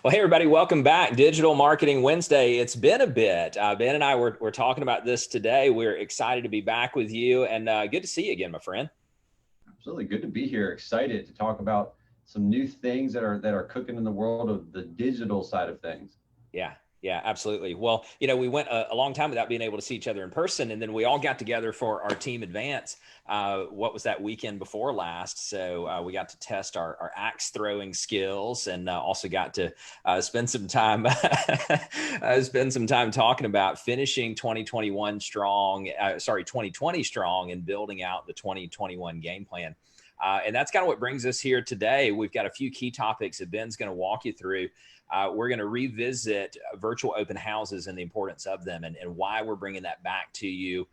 Well, hey, everybody, welcome back. Digital Marketing Wednesday. It's been a bit. Ben and I were talking about this today. We're excited to be back with you and good to see you again, my friend. Absolutely good to be here. Excited to talk about some new things that are cooking in the world of the digital side of things. Yeah, yeah, absolutely. Well, we went a long time without being able to see each other in person, and then we all got together for our team advance. What was that weekend before last? So we got to test our axe throwing skills, and also got to spend some time talking about finishing 2021 strong. 2020 strong, and building out the 2021 game plan. And that's kind of what brings us here today. We've got a few key topics that Ben's going to walk you through. We're going to revisit virtual open houses and the importance of them, and why we're bringing that back to you,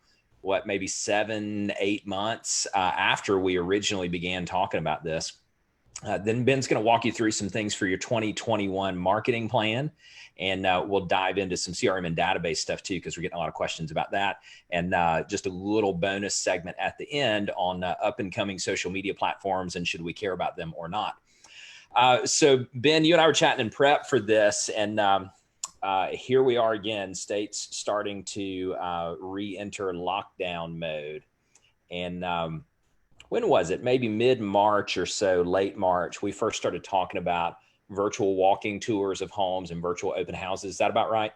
maybe 7-8 months after we originally began talking about this. Then Ben's going to walk you through some things for your 2021 marketing plan. And we'll dive into some CRM and database stuff too, because we're getting a lot of questions about that. And just a little bonus segment at the end on up and coming social media platforms and should we care about them or not. So Ben, you and I were chatting in prep for this, and here we are again, states starting to re-enter lockdown mode. And when was it? Maybe mid-March or so, late March, we first started talking about virtual walking tours of homes and virtual open houses. Is that about right?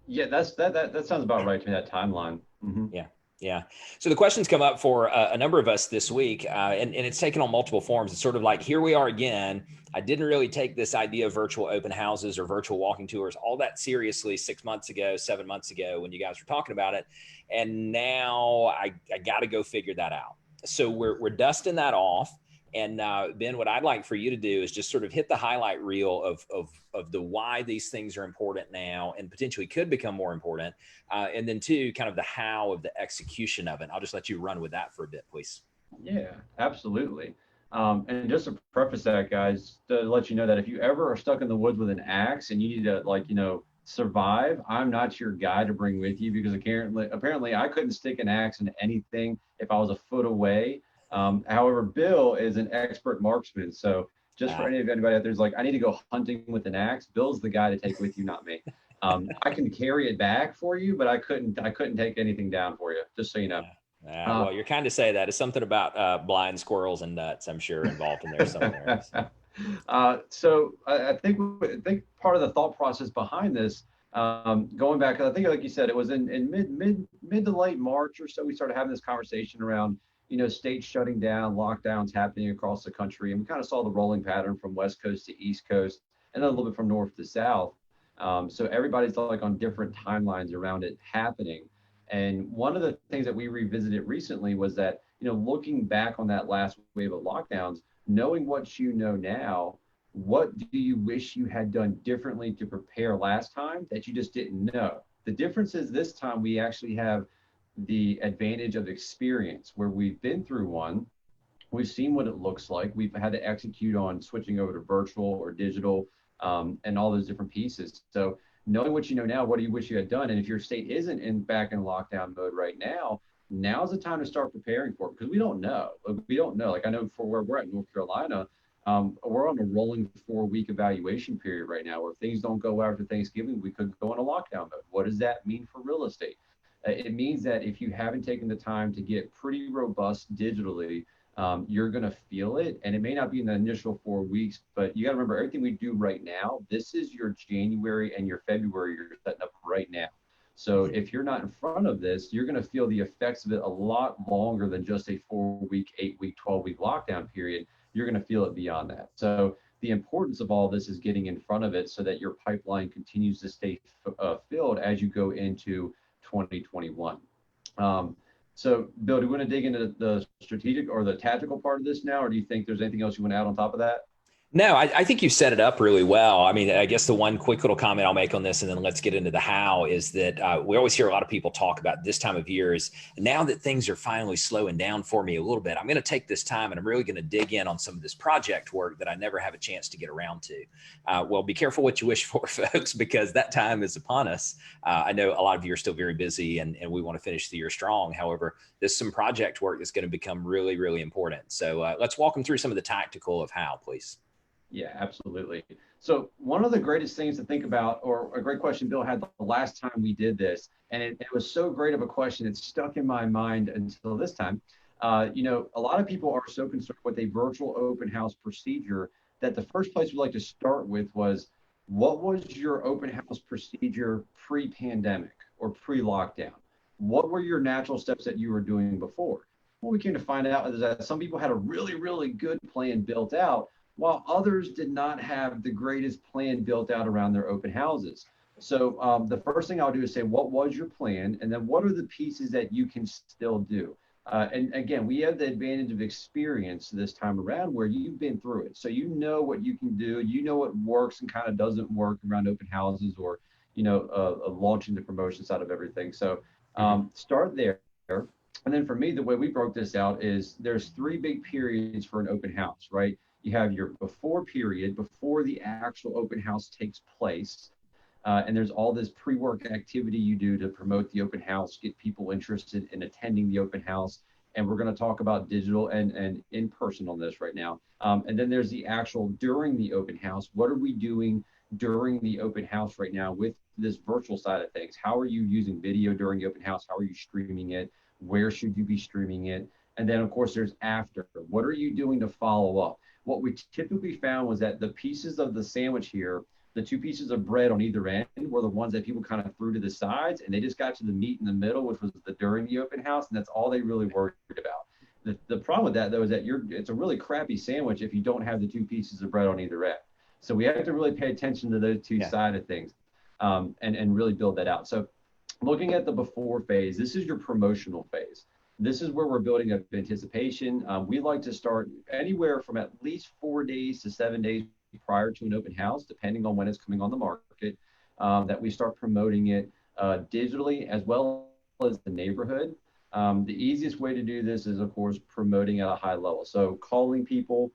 Yeah, that sounds about right to me, that timeline. Mm-hmm. Yeah. Yeah. So the questions come up for a number of us this week, and it's taken on multiple forms. It's sort of like, here we are again. I didn't really take this idea of virtual open houses or virtual walking tours all that seriously 6 months ago, 7 months ago, when you guys were talking about it. And now I got to go figure that out. So we're dusting that off. And Ben, what I'd like for you to do is just sort of hit the highlight reel of the why these things are important now and potentially could become more important. And then two, kind of the how of the execution of it. I'll just let you run with that for a bit, please. Yeah, absolutely. And just to preface that, guys, to let you know that if you ever are stuck in the woods with an axe and you need to, survive, I'm not your guy to bring with you, because apparently I couldn't stick an axe into anything if I was a foot away. However, Bill is an expert marksman. So just for anybody out there who's like, I need to go hunting with an axe, Bill's the guy to take with you, not me. I can carry it back for you, but I couldn't take anything down for you, just so you know. Well, you're kind of say that. It's something about blind squirrels and nuts, I'm sure, involved in there somewhere. So I think part of the thought process behind this, going back, I think like you said, it was in mid to late March or so, we started having this conversation around states shutting down, lockdowns happening across the country, and we kind of saw the rolling pattern from West Coast to East Coast, and then a little bit from North to South. So everybody's like on different timelines around it happening. And one of the things that we revisited recently was that, looking back on that last wave of lockdowns, knowing what you know now, what do you wish you had done differently to prepare last time that you just didn't know? The difference is this time we actually have the advantage of experience, where we've been through one, we've seen what it looks like, we've had to execute on switching over to virtual or digital, and all those different pieces. So knowing what you know now, what do you wish you had done? And if your state isn't back in lockdown mode right now, now's the time to start preparing for it, because we don't know. Like I know for where we're at in North Carolina, we're on a rolling 4-week evaluation period right now, where if things don't go after Thanksgiving, we could go in a lockdown mode. What does that mean for real estate? It means that if you haven't taken the time to get pretty robust digitally, you're going to feel it. And it may not be in the initial 4 weeks, but you got to remember, everything we do right now, this is your January and your February you're setting up right now. So if you're not in front of this, you're going to feel the effects of it a lot longer than just a 4-week, 8-week, 12-week lockdown period. You're going to feel it beyond that. So the importance of all this is getting in front of it so that your pipeline continues to stay filled as you go into 2021. So Bill, do you want to dig into the strategic or the tactical part of this now, or do you think there's anything else you want to add on top of that? No, I think you set it up really well. I mean, I guess the one quick little comment I'll make on this, and then let's get into the how, is that we always hear a lot of people talk about this time of year is, now that things are finally slowing down for me a little bit, I'm going to take this time and I'm really going to dig in on some of this project work that I never have a chance to get around to. Well, be careful what you wish for, folks, because that time is upon us. I know a lot of you are still very busy and we want to finish the year strong. However, there's some project work that's going to become really, really important. So let's walk them through some of the tactical of how, please. Yeah, absolutely. So one of the greatest things to think about, or a great question Bill had the last time we did this, and it was so great of a question, it stuck in my mind until this time. A lot of people are so concerned with a virtual open house procedure that the first place we like to start with was, what was your open house procedure pre-pandemic or pre-lockdown? What were your natural steps that you were doing before? What we came to find out is that some people had a really, really good plan built out, while others did not have the greatest plan built out around their open houses. So the first thing I'll do is say, what was your plan? And then what are the pieces that you can still do? And again, we have the advantage of experience this time around where you've been through it. So you know what you can do, you know what works and kind of doesn't work around open houses, or, launching the promotion side of everything. So start there. And then for me, the way we broke this out is there's three big periods for an open house, right? You have your before period, before the actual open house takes place. And there's all this pre-work activity you do to promote the open house, get people interested in attending the open house. And we're going to talk about digital and in person on this right now. And then there's the actual during the open house. What are we doing during the open house right now with this virtual side of things? How are you using video during the open house? How are you streaming it? Where should you be streaming it? And then, of course, there's after. What are you doing to follow up? What we typically found was that the pieces of the sandwich here, the two pieces of bread on either end, were the ones that people kind of threw to the sides, and they just got to the meat in the middle, which was the during the open house, and that's all they really worried about. The problem with that, though, is that it's a really crappy sandwich if you don't have the two pieces of bread on either end. So we have to really pay attention to those two side of things, and really build that out. So looking at the before phase, this is your promotional phase. This is where we're building up anticipation. We like to start anywhere from at least 4 days to 7 days prior to an open house, depending on when it's coming on the market, that we start promoting it digitally as well as the neighborhood. The easiest way to do this is, of course, promoting at a high level. So calling people,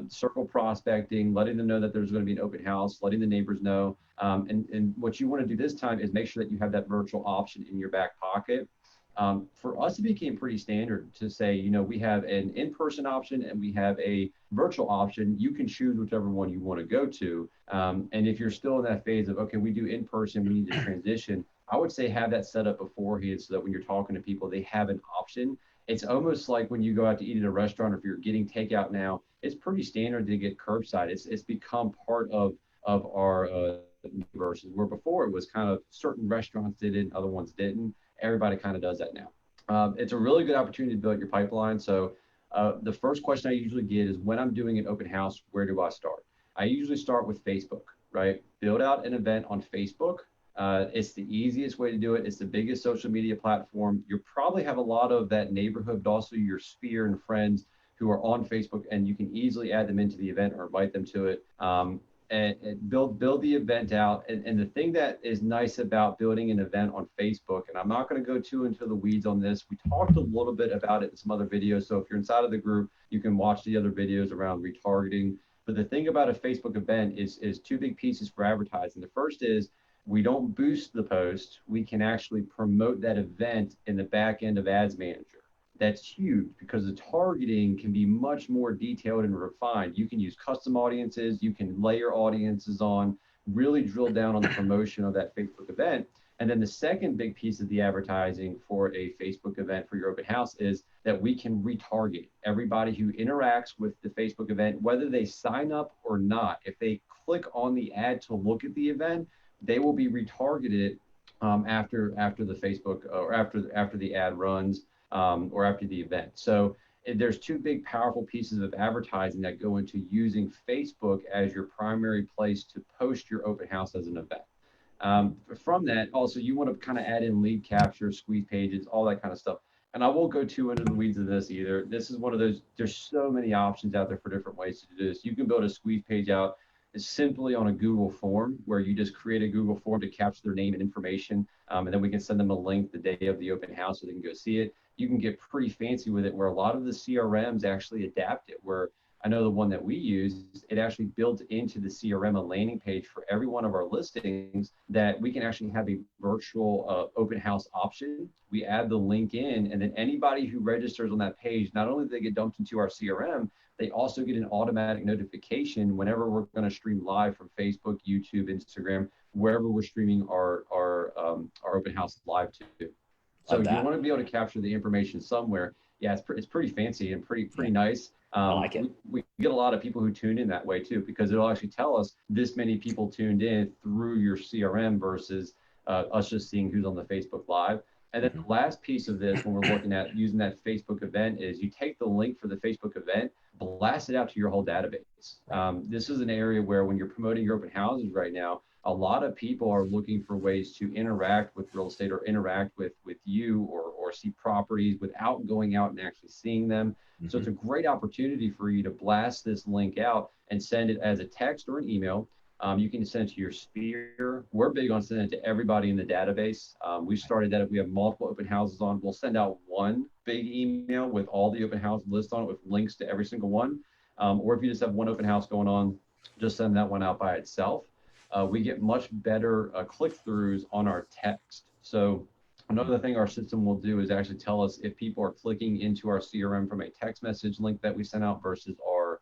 circle prospecting, letting them know that there's going to be an open house, letting the neighbors know. And what you want to do this time is make sure that you have that virtual option in your back pocket. For us, it became pretty standard to say, we have an in-person option and we have a virtual option. You can choose whichever one you want to go to. And if you're still in that phase of, okay, we do in-person, we need to transition, I would say have that set up beforehand so that when you're talking to people, they have an option. It's almost like when you go out to eat at a restaurant, or if you're getting takeout now, it's pretty standard to get curbside. It's become part of our versus where before it was kind of certain restaurants did it, other ones didn't. Everybody kind of does that now. It's a really good opportunity to build your pipeline. So the first question I usually get is, when I'm doing an open house, where do I start? I usually start with Facebook, right? Build out an event on Facebook. It's the easiest way to do it. It's the biggest social media platform. You probably have a lot of that neighborhood, but also your sphere and friends who are on Facebook, and you can easily add them into the event or invite them to it. And build the event out. And the thing that is nice about building an event on Facebook, and I'm not going to go too into the weeds on this, we talked a little bit about it in some other videos. So if you're inside of the group, you can watch the other videos around retargeting. But the thing about a Facebook event is two big pieces for advertising. The first is, we don't boost the post. We can actually promote that event in the back end of Ads Manager. That's huge because the targeting can be much more detailed and refined. You can use custom audiences, you can layer audiences on, really drill down on the promotion of that Facebook event. And then the second big piece of the advertising for a Facebook event for your open house is that we can retarget everybody who interacts with the Facebook event, whether they sign up or not. If they click on the ad to look at the event, they will be retargeted after the Facebook or after the ad runs. Or after the event. So there's two big powerful pieces of advertising that go into using Facebook as your primary place to post your open house as an event. From that, also, you want to kind of add in lead capture, squeeze pages, all that kind of stuff. And I won't go too into the weeds of this either. This is one of those, there's so many options out there for different ways to do this. You can build a squeeze page out simply on a Google form, where you just create a Google form to capture their name and information. And then we can send them a link the day of the open house so they can go see it. You can get pretty fancy with it, where a lot of the CRMs actually adapt it, where I know the one that we use, it actually built into the CRM a landing page for every one of our listings that we can actually have a virtual open house option. We add the link in, and then anybody who registers on that page, not only do they get dumped into our CRM, They also get an automatic notification whenever we're going to stream live from Facebook, YouTube, Instagram, wherever we're streaming our open house live to. So you want to be able to capture the information somewhere. Yeah, it's pretty fancy and pretty nice. I like it. We get a lot of people who tune in that way too, because it'll actually tell us this many people tuned in through your CRM versus us just seeing who's on the Facebook Live. And then the last piece of this, when we're looking at using that Facebook event, is you take the link for the Facebook event, blast it out to your whole database. This is an area where when you're promoting your open houses right now, a lot of people are looking for ways to interact with real estate or interact with you or see properties without going out and actually seeing them. So it's a great opportunity for you to blast this link out and send it as a text or an email. You can send it to your sphere. We're big on sending it to everybody in the database. We started that if we have multiple open houses on, we'll send out one big email with all the open house lists on it with links to every single one. Or if you just have one open house going on, just send that one out by itself. We get much better click-throughs on our text. So another thing our system will do is actually tell us if people are clicking into our CRM from a text message link that we sent out versus our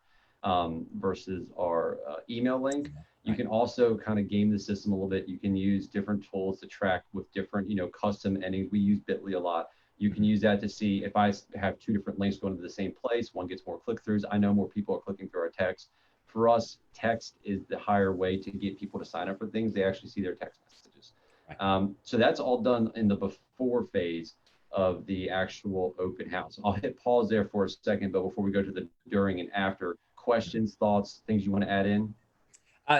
email link. You can also kind of game the system a little bit. You can use different tools to track with different, custom endings. We use Bitly a lot. You can use that to see if I have two different links going to the same place, one gets more click-throughs. I know more people are clicking through our text. For us, text is the higher way to get people to sign up for things. They actually see their text messages. So that's all done in the before phase of the actual open house. I'll hit pause there for a second, but before we go to the during and after, questions, thoughts, things you want to add in?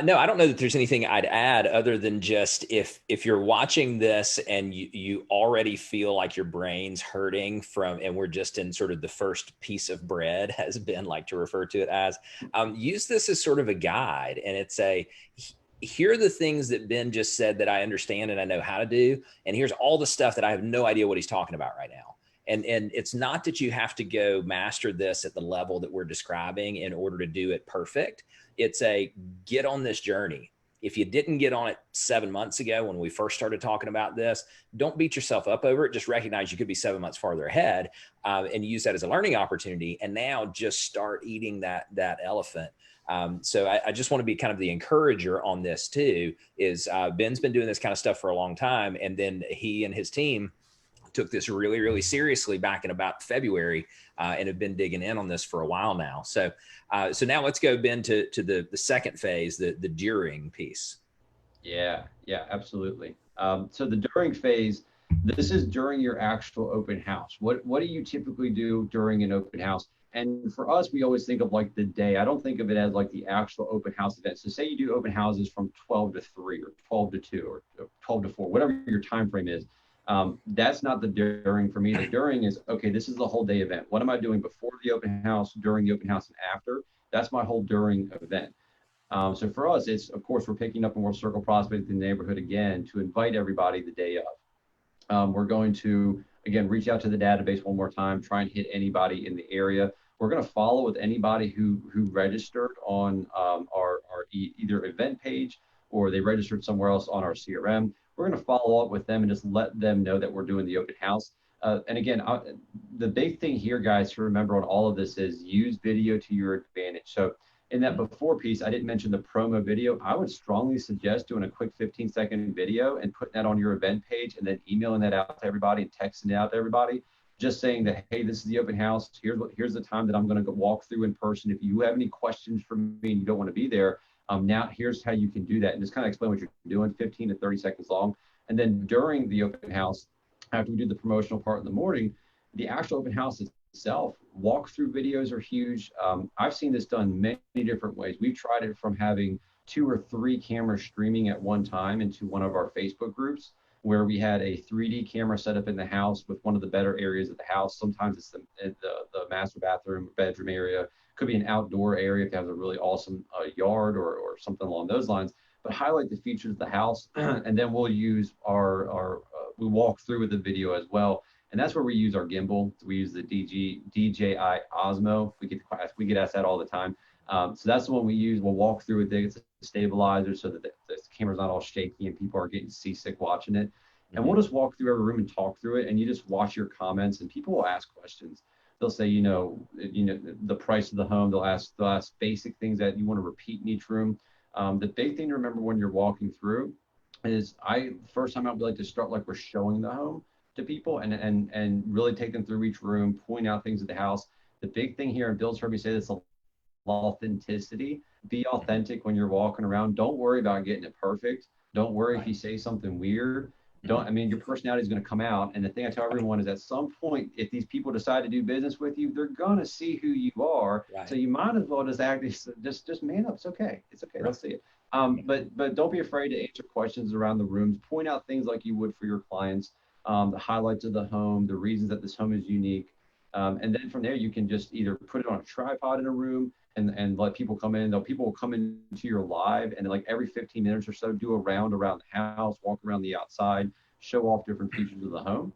No, I don't know that there's anything I'd add other than just if you're watching this and you already feel like your brain's hurting from, and we're just in sort of the first piece of bread, as Ben like to refer to it as, use this as sort of a guide. And it's here are the things that Ben just said that I understand and I know how to do. And here's all the stuff that I have no idea what he's talking about right now. And it's not that you have to go master this at the level that we're describing in order to do it perfect. It's get on this journey. If you didn't get on it 7 months ago when we first started talking about this, don't beat yourself up over it. Just recognize you could be 7 months farther ahead and use that as a learning opportunity. And now just start eating that elephant. So I just want to be kind of the encourager on this too, is Ben's been doing this kind of stuff for a long time. And then he and his team took this really, really seriously back in about February and have been digging in on this for a while now. So now let's go, Ben, to the second phase, the during piece. Yeah, absolutely. So the during phase, this is during your actual open house. What do you typically do during an open house? And for us, we always think of like the day. I don't think of it as like the actual open house event. So say you do open houses from 12 to 3 or 12 to 2 or 12 to 4, whatever your time frame is. That's not the during for me. The during is, okay, this is the whole day event. What am I doing before the open house, during the open house, and after? That's my whole during event. So for us, it's, of course, we're picking up and we'll circle prospect in the neighborhood again to invite everybody the day of. We're going to, again, reach out to the database one more time, try and hit anybody in the area. We're going to follow with anybody who registered on our either event page or they registered somewhere else on our CRM. We're going to follow up with them and just let them know that we're doing the open house. And again, the big thing here, guys, to remember on all of this is use video to your advantage. So in that before piece, I didn't mention the promo video. I would strongly suggest doing a quick 15-second video and putting that on your event page and then emailing that out to everybody and texting it out to everybody. Just saying that, hey, this is the open house. Here's the time that I'm going to go walk through in person. If you have any questions for me and you don't want to be there, now here's how you can do that. And just kind of explain what you're doing, 15 to 30 seconds long. And then during the open house, after we do the promotional part in the morning, the actual open house itself, walkthrough videos are huge. I've seen this done many different ways. We've tried it from having 2 or 3 cameras streaming at one time into one of our Facebook groups, where we had a 3D camera set up in the house with one of the better areas of the house. Sometimes it's the master bathroom, bedroom area. Could be an outdoor area if it has a really awesome yard or something along those lines. But highlight the features of the house, and then we'll use we walk through with the video as well. And that's where we use our gimbal. We use the DJI Osmo. We get asked that all the time. So that's the one we use. We'll walk through with it. It's a stabilizer so that the camera's not all shaky and people are getting seasick watching it. And we'll just walk through every room and talk through it. And you just watch your comments and people will ask questions. they'll say, the price of the home. They'll ask basic things that you want to repeat in each room. The big thing to remember when you're walking through is first time I would like to start like we're showing the home to people and really take them through each room, point out things at the house. The big thing here, and Bill's heard me say this a lot, authenticity. Be authentic when you're walking around. Don't worry about getting it perfect. Don't worry if you say something weird. Your personality is going to come out. And the thing I tell everyone is at some point, if these people decide to do business with you, they're going to see who you are. Right. So you might as well just man up. It's okay. It's okay. Right. They'll see it. But don't be afraid to answer questions around the rooms. Point out things like you would for your clients, the highlights of the home, the reasons that this home is unique. And then from there, you can just either put it on a tripod in a room and let people come in. People will come into your live and like every 15 minutes or so, do a round around the house, walk around the outside, show off different features of the home.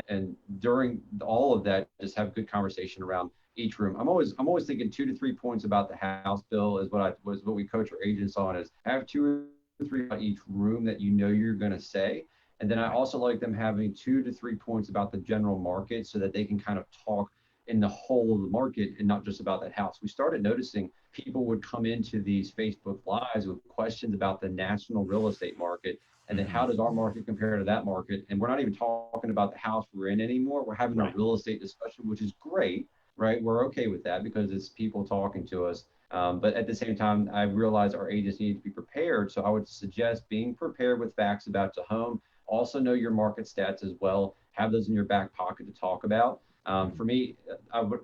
And during all of that, just have good conversation around each room. I'm always thinking 2 to 3 points about the house, Bill, is what we coach our agents on, is have 2 or 3 about each room that you're going to say. And then I also like them having 2 to 3 points about the general market so that they can kind of talk in the whole of the market and not just about that house. We started noticing people would come into these Facebook Lives with questions about the national real estate market. And then how does our market compare to that market? And we're not even talking about the house we're in anymore. We're having a real estate discussion, which is great, right? We're okay with that because it's people talking to us. But at the same time, I realize our agents need to be prepared. So I would suggest being prepared with facts about the home. Also know your market stats as well. Have those in your back pocket to talk about. For me,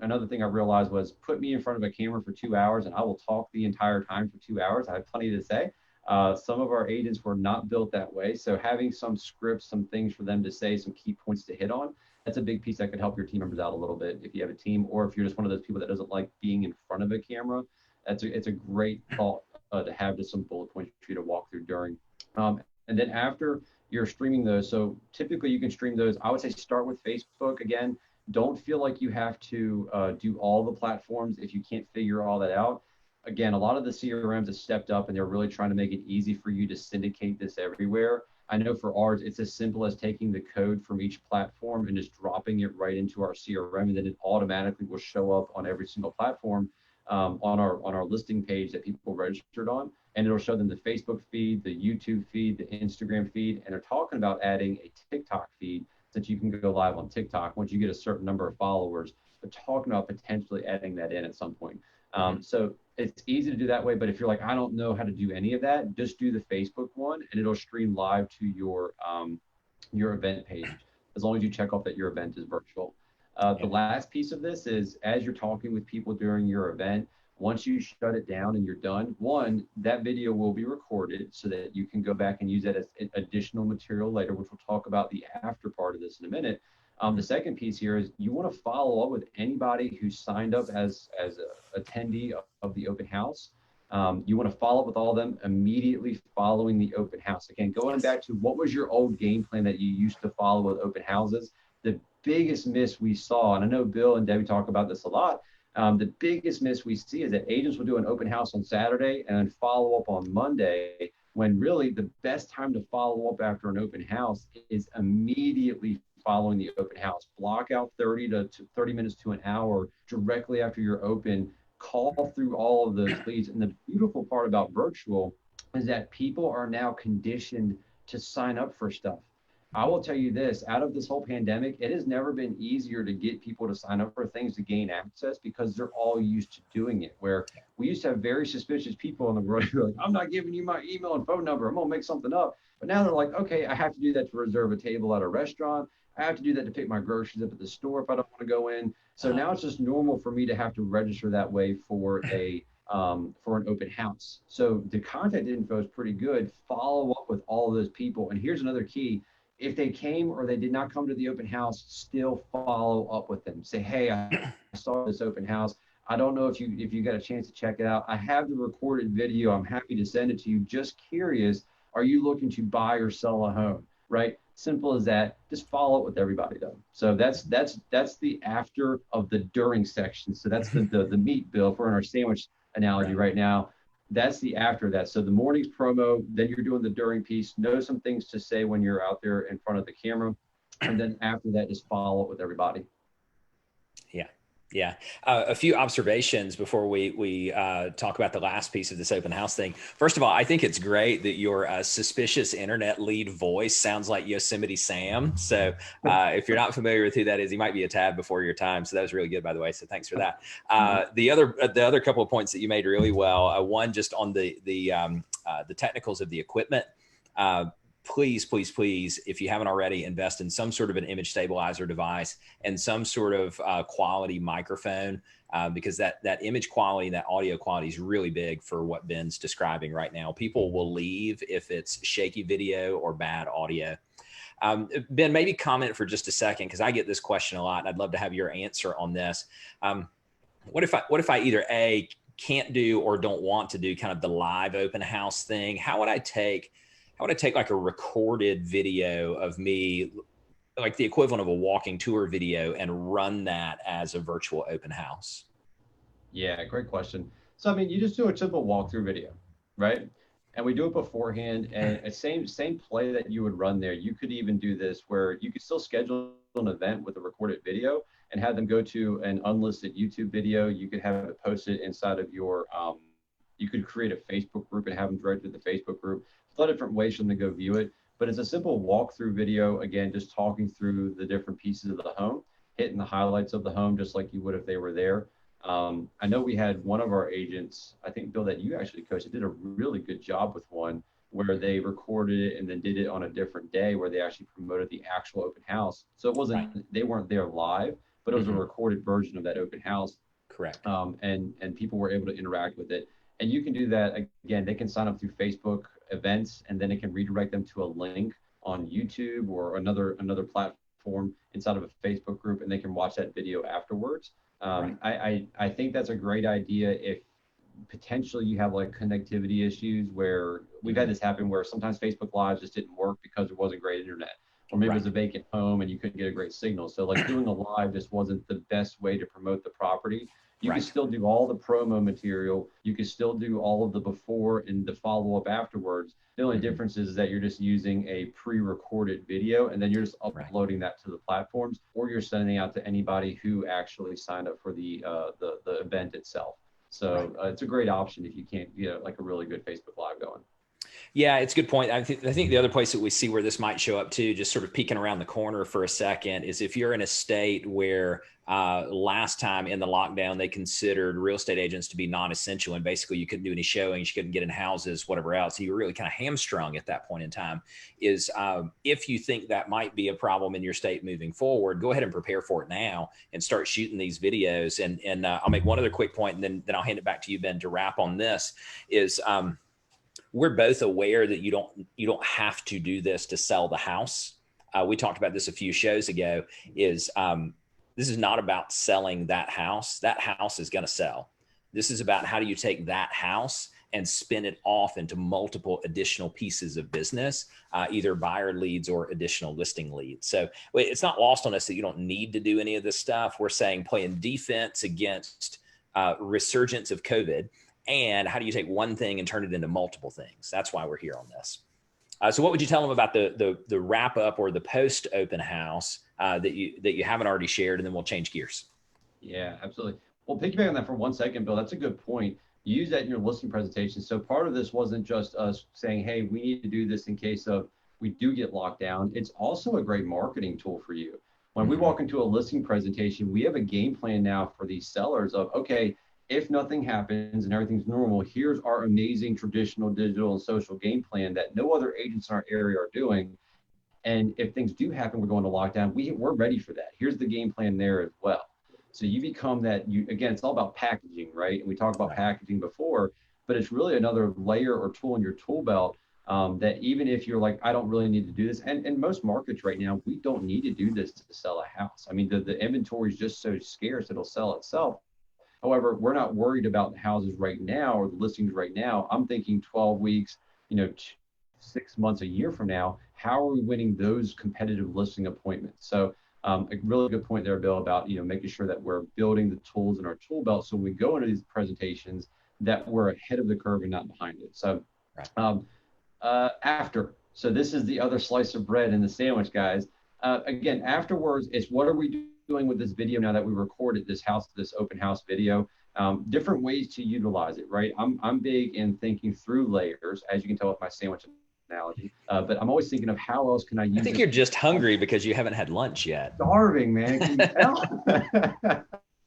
another thing I realized was put me in front of a camera for 2 hours and I will talk the entire time for 2 hours. I have plenty to say. Some of our agents were not built that way. So having some scripts, some things for them to say, some key points to hit on, that's a big piece that could help your team members out a little bit. If you have a team or if you're just one of those people that doesn't like being in front of a camera, it's a great thought to have just some bullet points for you to walk through during. And then after you're streaming those, so typically you can stream those. I would say start with Facebook again. Don't feel like you have to do all the platforms if you can't figure all that out. Again, a lot of the CRMs have stepped up and they're really trying to make it easy for you to syndicate this everywhere. I know for ours, it's as simple as taking the code from each platform and just dropping it right into our CRM, and then it automatically will show up on every single platform on our listing page that people registered on. And it'll show them the Facebook feed, the YouTube feed, the Instagram feed, and they're talking about adding a TikTok feed that you can go live on TikTok once you get a certain number of followers. They're talking about potentially adding that in at some point. So it's easy to do that way, but if you're like, I don't know how to do any of that, just do the Facebook one and it'll stream live to your event page, as long as you check off that your event is virtual. The last piece of this is, as you're talking with people during your event, once you shut it down and you're done, that video will be recorded so that you can go back and use that as additional material later, which we'll talk about the after part of this in a minute. The second piece here is you want to follow up with anybody who signed up as an attendee of the open house. You want to follow up with all of them immediately following the open house. Again, going back to what was your old game plan that you used to follow with open houses? The biggest miss we saw, and I know Bill and Debbie talk about this a lot, the biggest miss we see is that agents will do an open house on Saturday and then follow up on Monday, when really the best time to follow up after an open house is immediately following the open house. Block out 30 minutes to an hour directly after you're open. Call through all of those leads. And the beautiful part about virtual is that people are now conditioned to sign up for stuff. I will tell you this, out of this whole pandemic, it has never been easier to get people to sign up for things to gain access because they're all used to doing it. Where we used to have very suspicious people in the world who are like, I'm not giving you my email and phone number. I'm going to make something up. But now they're like, okay, I have to do that to reserve a table at a restaurant. I have to do that to pick my groceries up at the store if I don't want to go in. So now it's just normal for me to have to register that way for an open house. So the contact info is pretty good. Follow up with all of those people. And here's another key. If they came or they did not come to the open house, still follow up with them. Say, hey, I saw this open house. I don't know if you got a chance to check it out. I have the recorded video. I'm happy to send it to you. Just curious, are you looking to buy or sell a home? Right? Simple as that. Just follow up with everybody though. So that's the after of the during section. So that's the meat, Bill. If we're in our sandwich analogy right now, that's the after that. So the morning's promo, then you're doing the during piece. Know some things to say when you're out there in front of the camera, and then after that, just follow up with everybody. Yeah. A few observations before we talk about the last piece of this open house thing. First of all, I think it's great that your suspicious internet lead voice sounds like Yosemite Sam. So if you're not familiar with who that is, he might be a tad before your time. So that was really good, by the way. So thanks for that. The other couple of points that you made really well. One, just on the technicals of the equipment. Please, please, please, if you haven't already, invest in some sort of an image stabilizer device and some sort of quality microphone, because that image quality, that audio quality is really big for what Ben's describing right now. People will leave if it's shaky video or bad audio. Ben, maybe comment for just a second, because I get this question a lot, and I'd love to have your answer on this. What if I either A, can't do or don't want to do kind of the live open house thing? How would I take like a recorded video of me, like the equivalent of a walking tour video, and run that as a virtual open house? Yeah, great question. So I mean, you just do a simple walkthrough video, right? And we do it beforehand, and a same play that you would run there. You could even do this where you could still schedule an event with a recorded video and have them go to an unlisted YouTube video. You could have it posted inside of your you could create a Facebook group and have them directed to the Facebook group. There's a lot of different ways for them to go view it, but it's a simple walkthrough video. Again, just talking through the different pieces of the home, hitting the highlights of the home, just like you would if they were there. I know we had one of our agents, I think, Bill, that you actually coached, did a really good job with one where they recorded it and then did it on a different day where they actually promoted the actual open house. So it wasn't, right, they weren't there live, but it was a recorded version of that open house. Correct. And people were able to interact with it. And you can do that, again, they can sign up through Facebook events, and then it can redirect them to a link on YouTube or another platform inside of a Facebook group, and they can watch that video afterwards. Right. I think that's a great idea if potentially you have like connectivity issues, where we've had this happen where sometimes Facebook Live just didn't work because there wasn't great internet, or maybe it was a vacant home and you couldn't get a great signal. So like doing a live just wasn't the best way to promote the property. You can still do all the promo material. You can still do all of the before and the follow-up afterwards. The only difference is that you're just using a pre-recorded video, and then you're just uploading that to the platforms, or you're sending out to anybody who actually signed up for the event itself. So it's a great option if you can't get like a really good Facebook Live going. Yeah, it's a good point. I think the other place that we see where this might show up too, just sort of peeking around the corner for a second, is if you're in a state where last time in the lockdown, they considered real estate agents to be non-essential, and basically you couldn't do any showings, you couldn't get in houses, whatever else. So you were really kind of hamstrung at that point in time. Is if you think that might be a problem in your state moving forward, go ahead and prepare for it now and start shooting these videos. And I'll make one other quick point, and then I'll hand it back to you, Ben, to wrap on this. Is we're both aware that you don't have to do this to sell the house. We talked about this a few shows ago. This is not about selling that house. That house is going to sell. This is about how do you take that house and spin it off into multiple additional pieces of business, either buyer leads or additional listing leads. So it's not lost on us that you don't need to do any of this stuff. We're saying playing defense against resurgence of COVID. And how do you take one thing and turn it into multiple things? That's why we're here on this. So what would you tell them about the wrap up or the post open house that you haven't already shared, and then we'll change gears? Yeah, absolutely. Well, piggyback on that for 1 second, Bill, that's a good point. You use that in your listing presentation. So part of this wasn't just us saying, hey, we need to do this in case of we do get locked down. It's also a great marketing tool for you. When we walk into a listing presentation, we have a game plan now for these sellers of, okay, if nothing happens and everything's normal, here's our amazing traditional digital and social game plan that no other agents in our area are doing. And if things do happen, we're going to lockdown, we're ready for that. Here's the game plan there as well. So you become that, again, it's all about packaging, right? And we talked about packaging before, but it's really another layer or tool in your tool belt that even if you're like, I don't really need to do this. And in most markets right now, we don't need to do this to sell a house. I mean, the inventory is just so scarce, it'll sell itself. However, we're not worried about the houses right now or the listings right now. I'm thinking 12 weeks, 6 months, a year from now, how are we winning those competitive listing appointments? So a really good point there, Bill, about, making sure that we're building the tools in our tool belt so when we go into these presentations that we're ahead of the curve and not behind it. So after, so this is the other slice of bread in the sandwich, guys. Again, afterwards, it's what are we doing with this video now that we recorded this open house video, different ways to utilize it, right? I'm big in thinking through layers, as you can tell with my sandwich analogy, but I'm always thinking of how else can I use I think you're just hungry because you haven't had lunch yet. Starving, man. Can you tell?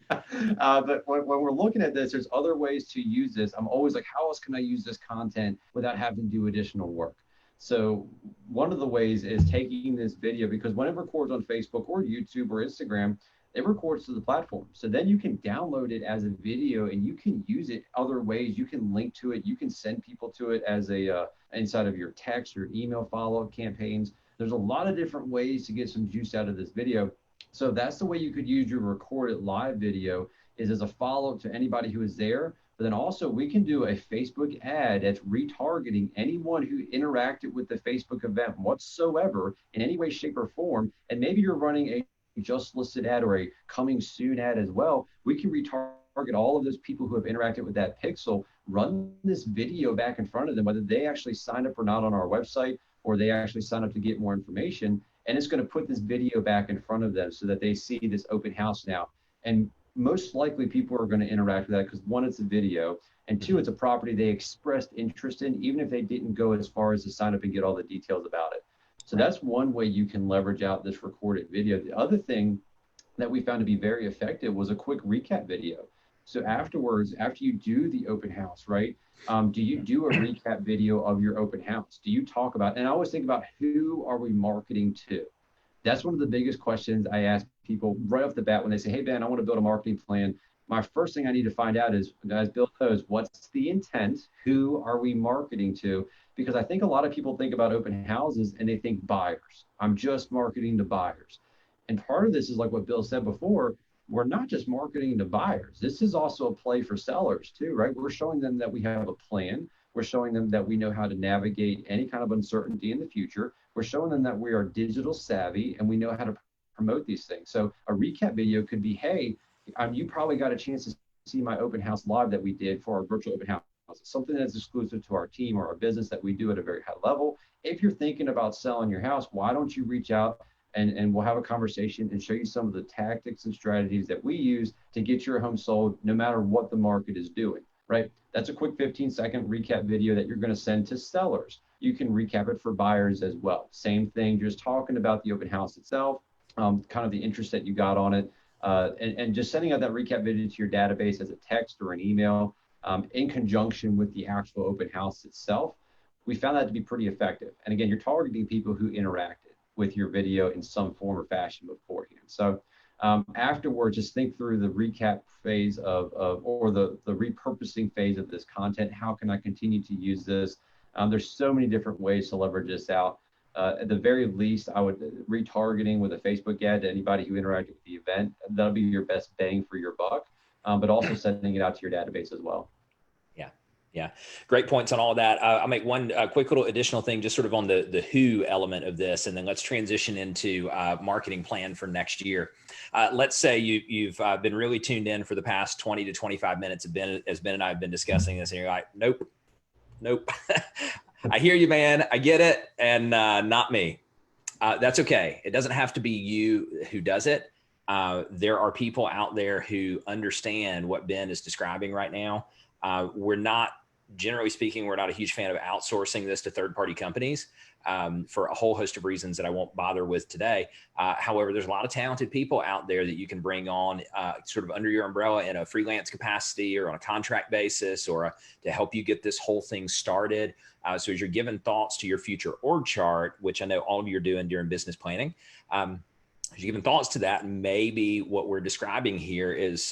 But when we're looking at this, there's other ways to use this. I'm always like, how else can I use this content without having to do additional work? So one of the ways is taking this video, because when it records on Facebook or YouTube or Instagram, it records to the platform. So then you can download it as a video and you can use it other ways. You can link to it. You can send people to it as a inside of your text, your email follow-up campaigns. There's a lot of different ways to get some juice out of this video. So that's the way you could use your recorded live video, is as a follow-up to anybody who is there. But then also we can do a Facebook ad that's retargeting anyone who interacted with the Facebook event whatsoever in any way, shape, or form. And maybe you're running a just listed ad or a coming soon ad as well. We can retarget all of those people who have interacted with that pixel, run this video back in front of them, whether they actually signed up or not on our website, or they actually sign up to get more information. And it's going to put this video back in front of them so that they see this open house now. And most likely people are going to interact with that because, one, it's a video, and two, it's a property they expressed interest in, even if they didn't go as far as to sign up and get all the details about it. So that's one way you can leverage out this recorded video. The other thing that we found to be very effective was a quick recap video. So afterwards, after you do the open house, right, do you do a recap video of your open house? Do you talk about, and I always think about, who are we marketing to? That's one of the biggest questions I ask people right off the bat when they say, hey, Ben, I want to build a marketing plan. My first thing I need to find out is, as Bill knows, what's the intent? Who are we marketing to? Because I think a lot of people think about open houses and they think buyers. I'm just marketing to buyers. And part of this is like what Bill said before, we're not just marketing to buyers. This is also a play for sellers too, right? We're showing them that we have a plan. We're showing them that we know how to navigate any kind of uncertainty in the future. We're showing them that we are digital savvy and we know how to promote these things. So a recap video could be, hey, you probably got a chance to see my open house live that we did for our virtual open house. It's something that's exclusive to our team or our business that we do at a very high level. If you're thinking about selling your house, why don't you reach out and we'll have a conversation and show you some of the tactics and strategies that we use to get your home sold no matter what the market is doing, right? That's a quick 15-second recap video that you're going to send to sellers. You can recap it for buyers as well. Same thing, just talking about the open house itself, kind of the interest that you got on it, and just sending out that recap video to your database as a text or an email in conjunction with the actual open house itself. We found that to be pretty effective. And again, you're targeting people who interacted with your video in some form or fashion beforehand. So afterwards, just think through the recap phase or the repurposing phase of this content. How can I continue to use this? There's so many different ways to leverage this out. At the very least, I would retargeting with a Facebook ad to anybody who interacted with the event. That'll be your best bang for your buck, but also sending it out to your database as well. Yeah. Great points on all of that. I'll make one quick little additional thing, just sort of on the who element of this, and then let's transition into marketing plan for next year. Let's say you've been really tuned in for the past 20 to 25 minutes as Ben and I have been discussing this, and you're like, nope. I hear you, man. I get it. And not me. That's okay. It doesn't have to be you who does it. There are people out there who understand what Ben is describing right now. Generally speaking, we're not a huge fan of outsourcing this to third-party companies for a whole host of reasons that I won't bother with today. However, there's a lot of talented people out there that you can bring on sort of under your umbrella in a freelance capacity or on a contract basis, or to help you get this whole thing started. So as you're giving thoughts to your future org chart, which I know all of you are doing during business planning, as you're giving thoughts to that, maybe what we're describing here is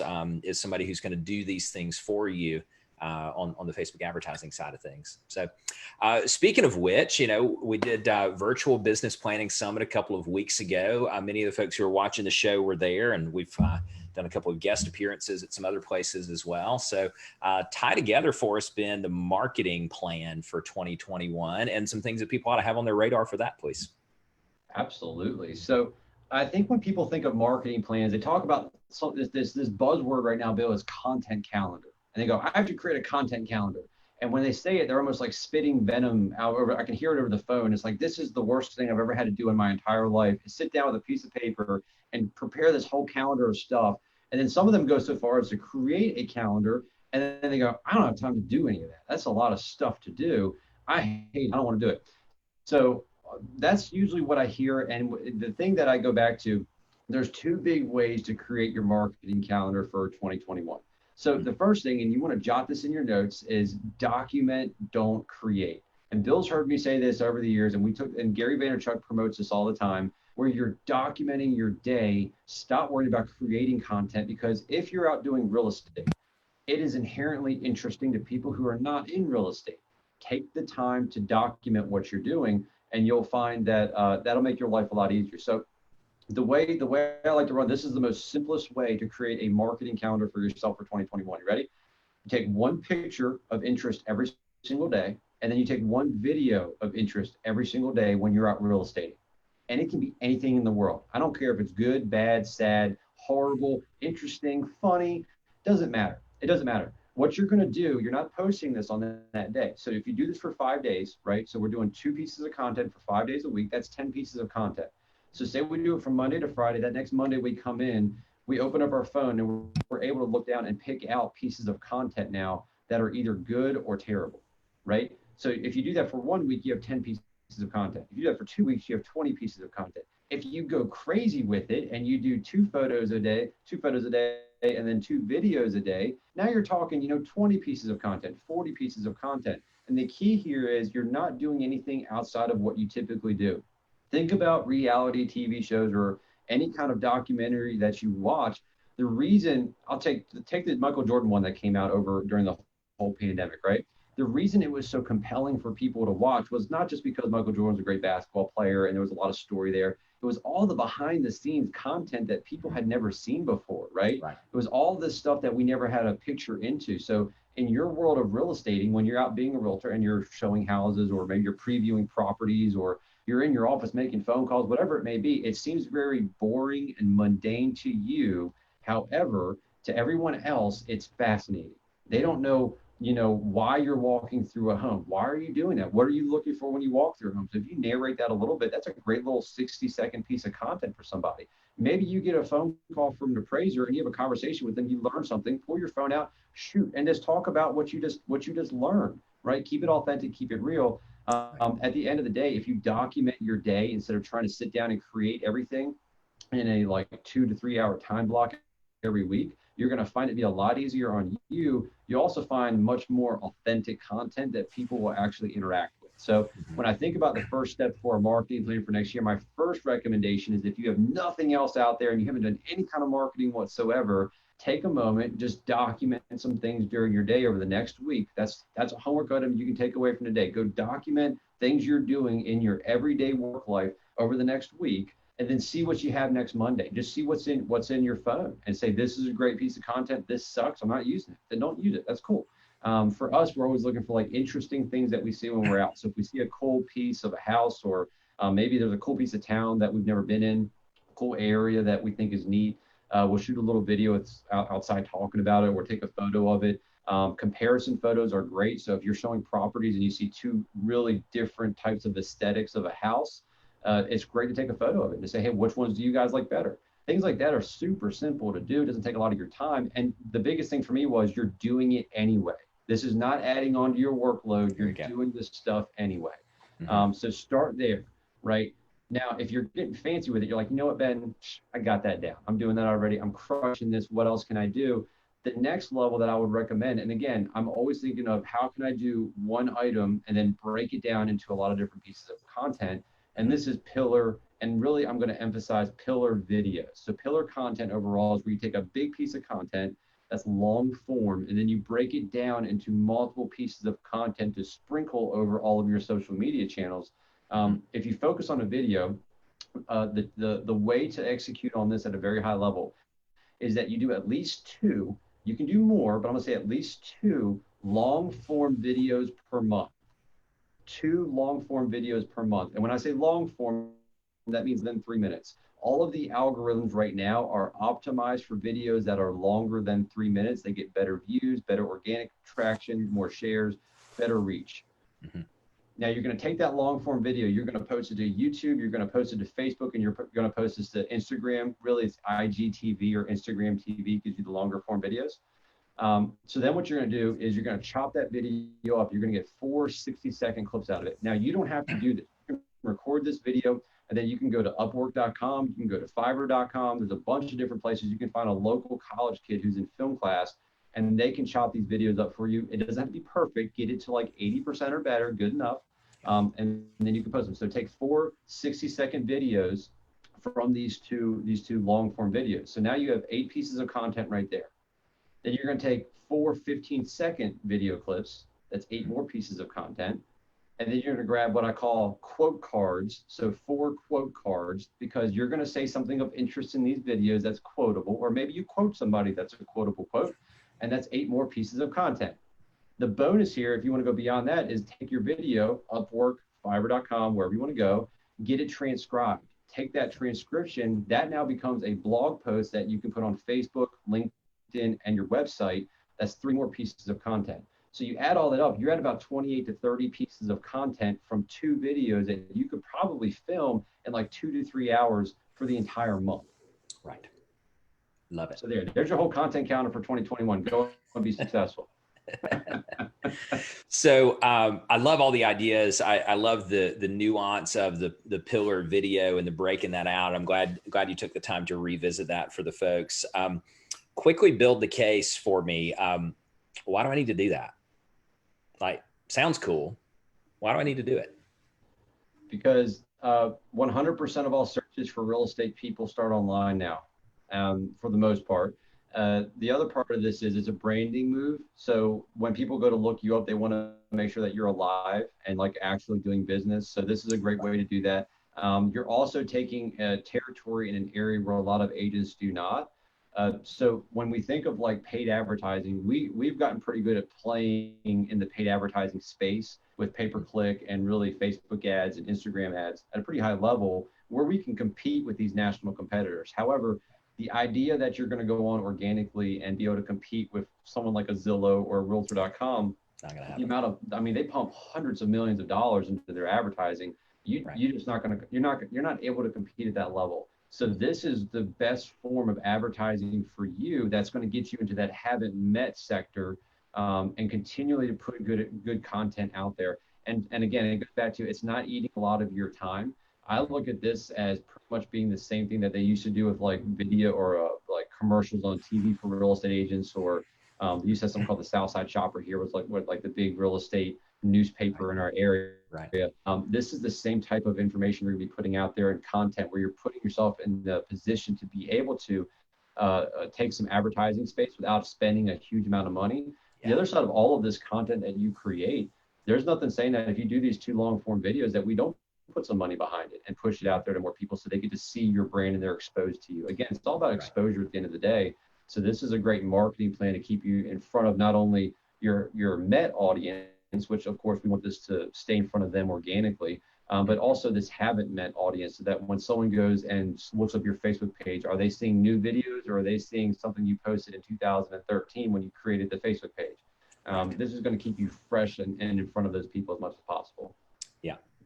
somebody who's going to do these things for you on the Facebook advertising side of things. So speaking of which, we did virtual business planning summit a couple of weeks ago. Many of the folks who are watching the show were there, and we've done a couple of guest appearances at some other places as well. So tie together for us, Ben, the marketing plan for 2021 and some things that people ought to have on their radar for that, please. Absolutely. So I think when people think of marketing plans, they talk about this buzzword right now, Bill, is content calendar. And they go, I have to create a content calendar. And when they say it, they're almost like spitting venom out over. I can hear it over the phone. It's like, this is the worst thing I've ever had to do in my entire life, is sit down with a piece of paper and prepare this whole calendar of stuff. And then some of them go so far as to create a calendar, and then they go, I don't have time to do any of that. That's a lot of stuff to do. I don't want to do it. So that's usually what I hear. And the thing that I go back to, there's two big ways to create your marketing calendar for 2021. So the first thing, and you want to jot this in your notes, is document, don't create. And Bill's heard me say this over the years, and Gary Vaynerchuk promotes this all the time, where you're documenting your day. Stop worrying about creating content, because if you're out doing real estate, it is inherently interesting to people who are not in real estate. Take the time to document what you're doing, and you'll find that that'll make your life a lot easier. So the way I like to run, this is the most simplest way to create a marketing calendar for yourself for 2021. You ready? You take one picture of interest every single day, and then you take one video of interest every single day when you're out real estate. And it can be anything in the world. I don't care if it's good, bad, sad, horrible, interesting, funny, doesn't matter. It doesn't matter. What you're going to do, you're not posting this on that day. So if you do this for 5 days, right? So we're doing 2 pieces of content for 5 days a week. That's 10 pieces of content. So say we do it from Monday to Friday. That next Monday we come in, we open up our phone, and we're able to look down and pick out pieces of content now that are either good or terrible, right? So if you do that for 1 week, you have 10 pieces of content. If you do that for 2 weeks, you have 20 pieces of content. If you go crazy with it and you do 2 photos a day, and then 2 videos a day, now you're talking, 20 pieces of content, 40 pieces of content. And the key here is you're not doing anything outside of what you typically do. Think about reality TV shows or any kind of documentary that you watch. The reason, I'll take the Michael Jordan one that came out over during the whole pandemic, right? The reason it was so compelling for people to watch was not just because Michael Jordan was a great basketball player and there was a lot of story there. It was all the behind the scenes content that people had never seen before, right? It was all this stuff that we never had a picture into. So in your world of real estate, when you're out being a realtor and you're showing houses, or maybe you're previewing properties, or you're in your office making phone calls, whatever it may be, it seems very boring and mundane to you. However, to everyone else, it's fascinating. They don't know, why you're walking through a home. Why are you doing that? What are you looking for when you walk through a home? So if you narrate that a little bit, that's a great little 60-second piece of content for somebody. Maybe you get a phone call from an appraiser and you have a conversation with them, you learn something, pull your phone out, shoot, and just talk about what you just learned, right? Keep it authentic, keep it real. At the end of the day, if you document your day instead of trying to sit down and create everything in a 2 to 3 hour time block every week, you're going to find it be a lot easier on you. You also find much more authentic content that people will actually interact with. So when I think about the first step for a marketing plan for next year, my first recommendation is, if you have nothing else out there and you haven't done any kind of marketing whatsoever, take a moment, just document some things during your day over the next week. That's a homework item you can take away from today. Go document things you're doing in your everyday work life over the next week, and then see what you have next Monday. Just see what's in your phone and say, this is a great piece of content. This sucks, I'm not using it. Then don't use it. That's cool. For us, we're always looking for interesting things that we see when we're out. So if we see a cool piece of a house, or maybe there's a cool piece of town that we've never been in, a cool area that we think is neat, we'll shoot a little video outside talking about it, or take a photo of it. Comparison photos are great. So if you're showing properties and you see 2 really different types of aesthetics of a house, it's great to take a photo of it and say, hey, which ones do you guys like better? Things like that are super simple to do. It doesn't take a lot of your time. And the biggest thing for me was, you're doing it anyway. This is not adding on to your workload. You're doing this stuff anyway. So start there, right? Now, if you're getting fancy with it, you're like, you know what, Ben, I got that down. I'm doing that already. I'm crushing this. What else can I do? The next level that I would recommend, and again, I'm always thinking of how can I do one item and then break it down into a lot of different pieces of content. And this is pillar, and really I'm going to emphasize pillar videos. So pillar content overall is where you take a big piece of content that's long form, and then you break it down into multiple pieces of content to sprinkle over all of your social media channels. If you focus on a video, the way to execute on this at a very high level is that you do at least 2, you can do more, but I'm gonna say at least 2 long form videos per month. 2 long form videos per month. And when I say long form, that means then 3 minutes. All of the algorithms right now are optimized for videos that are longer than 3 minutes. They get better views, better organic traction, more shares. better reach. Mm-hmm. Now you're going to take that long form video, you're going to post it to YouTube, you're going to post it to Facebook, and you're going to post this to Instagram. Really, it's IGTV or Instagram TV gives you the longer form videos. So then what you're going to do is you're going to chop that video up. You're going to get 4 60-second clips out of it. Now you don't have to do this. You can record this video, and then you can go to Upwork.com. You can go to Fiverr.com. There's a bunch of different places. You can find a local college kid who's in film class, and they can chop these videos up for you. It doesn't have to be perfect. Get it to like 80% or better, good enough. And then you can post them. So take 4 60-second videos from these two long form videos. So now you have 8 pieces of content right there. Then you're going to take 4 15-second video clips. That's 8 more pieces of content. And then you're going to grab what I call quote cards. So 4 quote cards, because you're going to say something of interest in these videos that's quotable, or maybe you quote somebody that's a quotable quote, and that's 8 more pieces of content. The bonus here, if you want to go beyond that, is take your video, Upwork, Fiverr.com, wherever you want to go, get it transcribed. Take that transcription. That now becomes a blog post that you can put on Facebook, LinkedIn, and your website. That's 3 more pieces of content. So you add all that up, you're at about 28 to 30 pieces of content from 2 videos that you could probably film in like 2 to 3 hours for the entire month. Right. Love it. So there's your whole content counter for 2021. Go and be successful. So I love all the ideas. I love the nuance of the pillar video and the breaking that out. I'm glad you took the time to revisit that for the folks. Quickly build the case for me. Why do I need to do that? Like, sounds cool. Why do I need to do it? Because 100% of all searches for real estate people start online now, for the most part. The other part of this is it's a branding move. So when people go to look you up, they want to make sure that you're alive and like actually doing business. So this is a great way to do that. You're also taking a territory in an area where a lot of agents do not. So when we think of like paid advertising, we've gotten pretty good at playing in the paid advertising space with pay-per-click and really Facebook ads and Instagram ads at a pretty high level where we can compete with these national competitors. However, the idea that you're going to go on organically and be able to compete with someone like a Zillow or Realtor.com, not gonna the amount of, I mean, they pump hundreds of millions of dollars into their advertising. You're not able to compete at that level. So this is the best form of advertising for you that's going to get you into that haven't met sector, and continually to put good content out there. And again, it goes back to, it's not eating a lot of your time. I look at this as pretty much being the same thing that they used to do with like video or like commercials on TV for real estate agents, or they used to have something called the Southside Shopper here, was like the big real estate newspaper in our area. Right. This is the same type of information we're going to be putting out there in content where you're putting yourself in the position to be able to take some advertising space without spending a huge amount of money. Yeah. The other side of all of this content that you create, there's nothing saying that if you do these 2 long form videos that we don't put some money behind it and push it out there to more people so they get to see your brand and they're exposed to you. Again, it's all about exposure at the end of the day. So this is a great marketing plan to keep you in front of not only your Met audience, which of course we want this to stay in front of them organically, but also this haven't met audience, so that when someone goes and looks up your Facebook page, are they seeing new videos or are they seeing something you posted in 2013 when you created the Facebook page? This is going to keep you fresh and in front of those people as much as possible.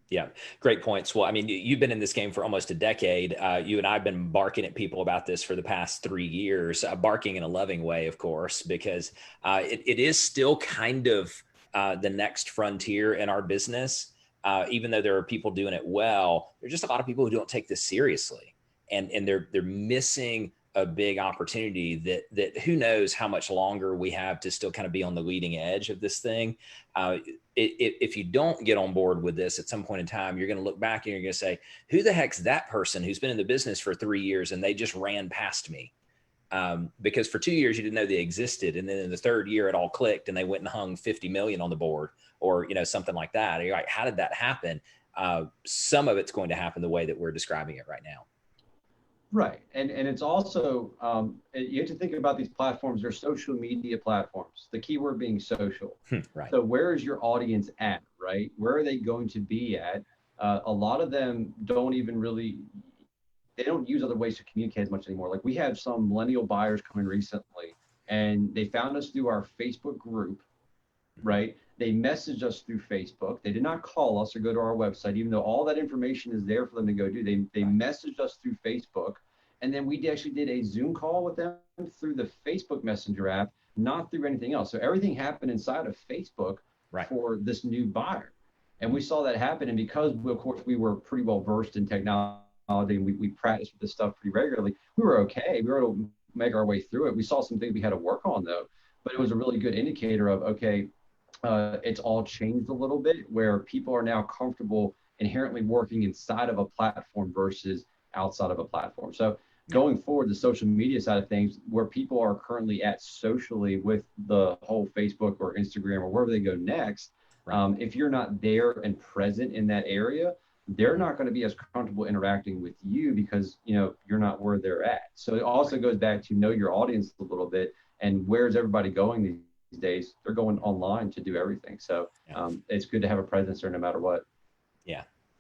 Yeah. Great points. Well, I mean, you've been in this game for almost a decade. You and I have been barking at people about this for the past 3 years, barking in a loving way, of course, because it is still kind of the next frontier in our business. Even though there are people doing it well, there's just a lot of people who don't take this seriously, and they're missing a big opportunity that who knows how much longer we have to still kind of be on the leading edge of this thing. If you don't get on board with this at some point in time, you're going to look back and you're going to say, who the heck's that person who's been in the business for 3 years and they just ran past me? Because for 2 years you didn't know they existed, and then in the 3rd year it all clicked and they went and hung 50 million on the board, or something like that. And you're like, how did that happen? Some of it's going to happen the way that we're describing it right now. Right. And it's also, you have to think about these platforms. They're social media platforms, the keyword being social. Right. So where is your audience at, right? Where are they going to be at? A lot of them don't even really, they don't use other ways to communicate as much anymore. Like we had some millennial buyers come in recently and they found us through our Facebook group, right? They messaged us through Facebook. They did not call us or go to our website, even though all that information is there for them to go do. They messaged us through Facebook. And then we actually did a Zoom call with them through the Facebook Messenger app, not through anything else. So everything happened inside of Facebook for this new buyer. And we saw that happen. And because, of course, we were pretty well versed in technology and we practiced with this stuff pretty regularly, we were okay. We were able to make our way through it. We saw some things we had to work on, though. But it was a really good indicator of, okay, it's all changed a little bit where people are now comfortable inherently working inside of a platform versus outside of a platform. So going forward, the social media side of things, where people are currently at socially with the whole Facebook or Instagram or wherever they go next, if you're not there and present in that area, they're not going to be as comfortable interacting with you because, you know, you're not where they're at. So it also goes back to know your audience a little bit and where's everybody going these days. They're going online to do everything. So it's good to have a presence there no matter what.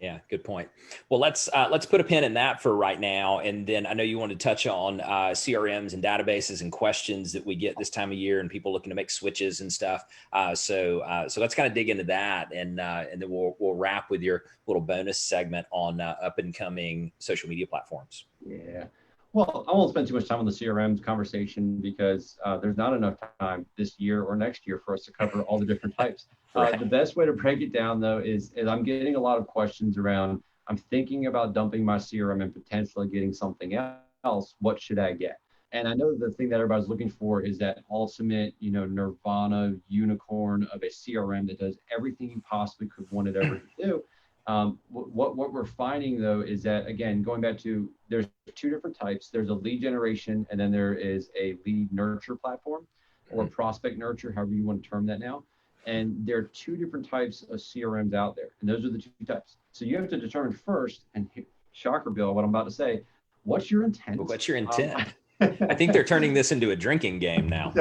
Yeah, good point. Well, let's put a pin in that for right now, and then I know you want to touch on CRMs and databases and questions that we get this time of year, and people looking to make switches and stuff. So let's kind of dig into that, and then we'll wrap with your little bonus segment on up and coming social media platforms. Yeah. Well, I won't spend too much time on the CRM conversation because there's not enough time this year or next year for us to cover all the different types. The best way to break it down, though, is I'm getting a lot of questions around, I'm thinking about dumping my CRM and potentially getting something else. What should I get? And I know the thing that everybody's looking for is that ultimate, you know, nirvana unicorn of a CRM that does everything you possibly could want it ever to do. What we're finding, though, is that, again, going back to, there's two different types. There's a lead generation, and then there is a lead nurture platform or prospect nurture, however you want to term that now. And there are two different types of CRMs out there, and those are the two types. So you have to determine first, and shocker, Bill, what I'm about to say, what's your intent? What's your intent? I think they're turning this into a drinking game now.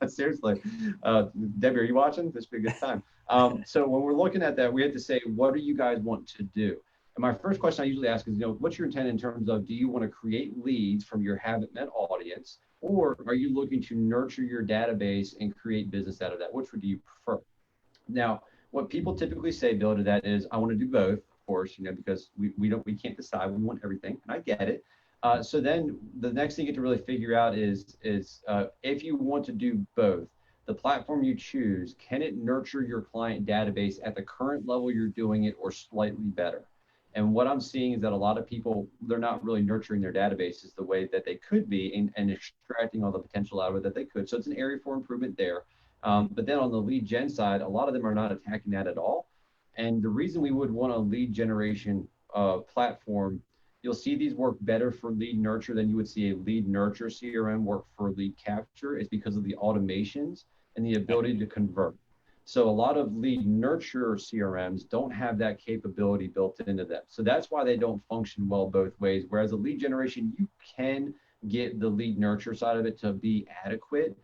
Seriously. Debbie, are you watching? This would be a good time. So when we're looking at that, we have to say, what do you guys want to do? And my first question I usually ask is, you know, what's your intent in terms of, do you want to create leads from your haven't met audience, or are you looking to nurture your database and create business out of that? Which would you prefer? Now, what people typically say, Bill, to that is, I want to do both, of course, you know, because we can't decide. We want everything, and I get it. So then the next thing you get to really figure out is if you want to do both, the platform you choose, can it nurture your client database at the current level you're doing it or slightly better? And what I'm seeing is that a lot of people, they're not really nurturing their databases the way that they could be and extracting all the potential out of it that they could. So it's an area for improvement there. But then on the lead gen side, a lot of them are not attacking that at all. And the reason we would want a lead generation platform, you'll see these work better for lead nurture than you would see a lead nurture CRM work for lead capture, is because of the automations and the ability to convert. So a lot of lead nurture CRMs don't have that capability built into them. So that's why they don't function well both ways. Whereas a lead generation, you can get the lead nurture side of it to be adequate.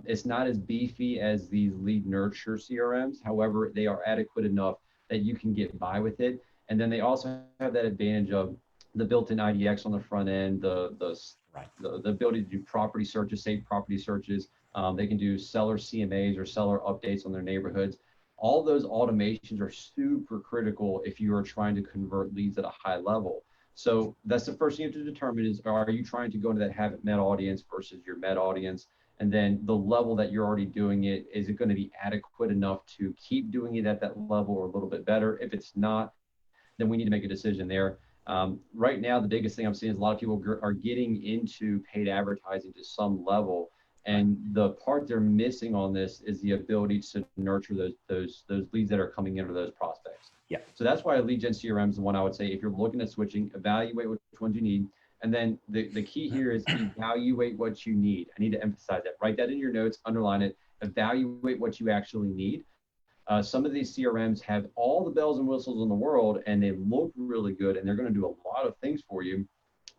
It's not as beefy as these lead nurture CRMs. However, they are adequate enough that you can get by with it. And then they also have that advantage of the built-in IDX on the front end, the ability to do property searches, safe property searches. They can do seller CMAs or seller updates on their neighborhoods. All those automations are super critical if you are trying to convert leads at a high level. So that's the first thing you have to determine is, are you trying to go into that haven't met audience versus your met audience? And then the level that you're already doing it, is it going to be adequate enough to keep doing it at that level or a little bit better? If it's not, then we need to make a decision there. Right now, the biggest thing I'm seeing is a lot of people are getting into paid advertising to some level. And the part they're missing on this is the ability to nurture those leads that are coming in, or those prospects. Yeah. So that's why lead gen CRM is the one I would say, if you're looking at switching, evaluate which ones you need. And then the key here is evaluate what you need. I need to emphasize that. Write that in your notes, underline it, evaluate what you actually need. Some of these CRMs have all the bells and whistles in the world, and they look really good, and they're going to do a lot of things for you.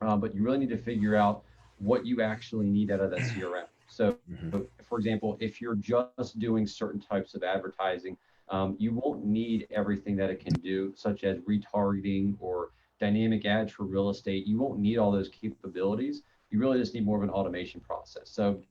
But you really need to figure out what you actually need out of that CRM. So, for example, if you're just doing certain types of advertising, you won't need everything that it can do, such as retargeting or dynamic ads for real estate. You won't need all those capabilities. You really just need more of an automation process. So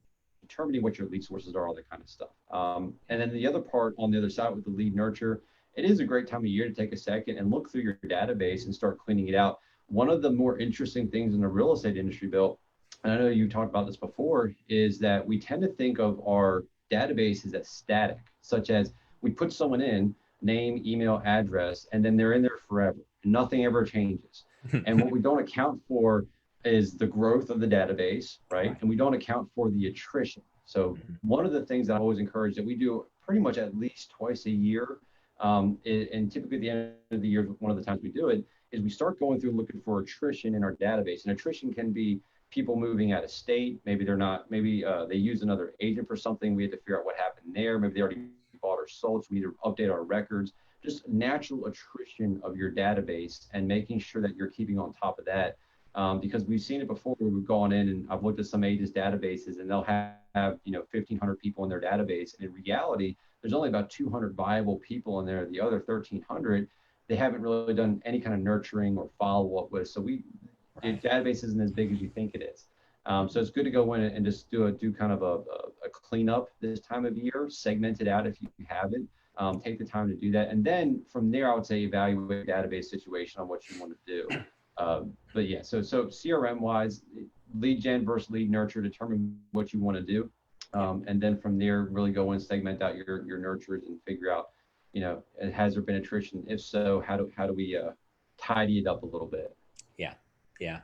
determining what your lead sources are, all that kind of stuff. And then the other part on the other side with the lead nurture, it is a great time of year to take a second and look through your database and start cleaning it out. One of the more interesting things in the real estate industry, Bill, and I know you talked about this before, is that we tend to think of our databases as static, such as we put someone in, name, email, address, and then they're in there forever. Nothing ever changes. And what we don't account for is the growth of the database, right? And we don't account for the attrition. So one of the things that I always encourage that we do pretty much at least twice a year, and typically at the end of the year, one of the times we do it, is we start going through looking for attrition in our database. And attrition can be people moving out of state. Maybe they're not, maybe they use another agent for something. We had to figure out what happened there. Maybe they already bought or sold, so we need to update our records. Just natural attrition of your database and making sure that you're keeping on top of that. Because we've seen it before where we've gone in and I've looked at some agents' databases and they'll have 1,500 people in their database. And in reality, there's only about 200 viable people in there. The other 1,300, they haven't really done any kind of nurturing or follow-up with. So the database isn't as big as you think it is. So it's good to go in and just do kind of a cleanup this time of year, segment it out if you haven't. Take the time to do that. And then from there, I would say evaluate the database situation on what you want to do. But yeah, so CRM wise, lead gen versus lead nurture, determine what you want to do. And then from there, really go and segment out your nurturers and figure out, has there been attrition? If so, how do we tidy it up a little bit? Yeah.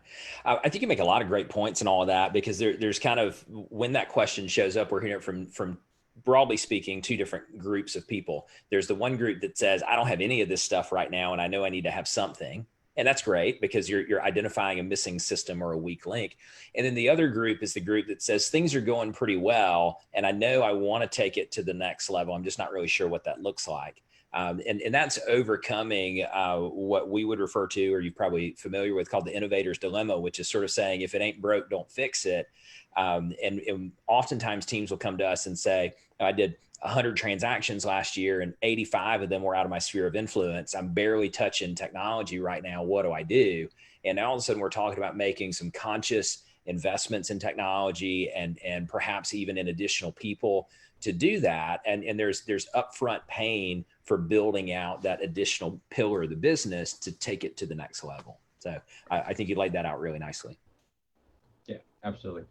I think you make a lot of great points and all of that, because there's kind of, when that question shows up, we're hearing it from broadly speaking, two different groups of people. There's the one group that says, I don't have any of this stuff right now, and I know I need to have something. And that's great because you're identifying a missing system or a weak link. And then the other group is the group that says things are going pretty well, and I know I want to take it to the next level. I'm just not really sure what that looks like. And that's overcoming what we would refer to, or you're probably familiar with, called the innovator's dilemma, which is sort of saying, if it ain't broke, don't fix it. And oftentimes teams will come to us and say, I did 100 transactions last year and 85 of them were out of my sphere of influence. I'm barely touching technology right now. What do I do? And now all of a sudden we're talking about making some conscious investments in technology and perhaps even in additional people to do that. And there's upfront pain for building out that additional pillar of the business to take it to the next level. So I think you laid that out really nicely. Yeah, absolutely.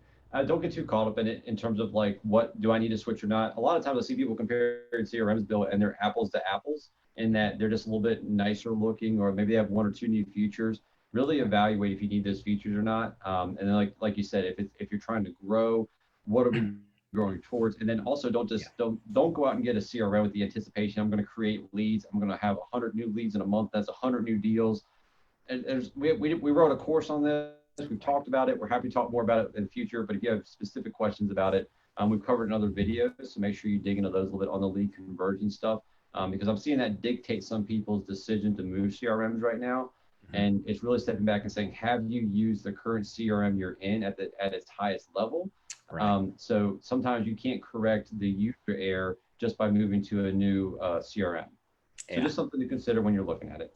Don't get too caught up in it in terms of like, what do I need to switch or not? A lot of times I see people compare CRMs, Bill, and they're apples to apples in that they're just a little bit nicer looking, or maybe they have one or two new features. Really evaluate if you need those features or not. And then like you said, if you're trying to grow, what are we growing towards? And then also don't go out and get a CRM with the anticipation, I'm going to create leads. I'm going to have 100 new leads in a month. That's 100 new deals. And we wrote a course on this. We've talked about it. We're happy to talk more about it in the future. But if you have specific questions about it, we've covered in other videos. So make sure you dig into those a little bit on the lead conversion stuff, because I'm seeing that dictate some people's decision to move CRMs right now. And it's really stepping back and saying, have you used the current CRM you're in at its highest level? Right. So sometimes you can't correct the user error just by moving to a new CRM. So just something to consider when you're looking at it.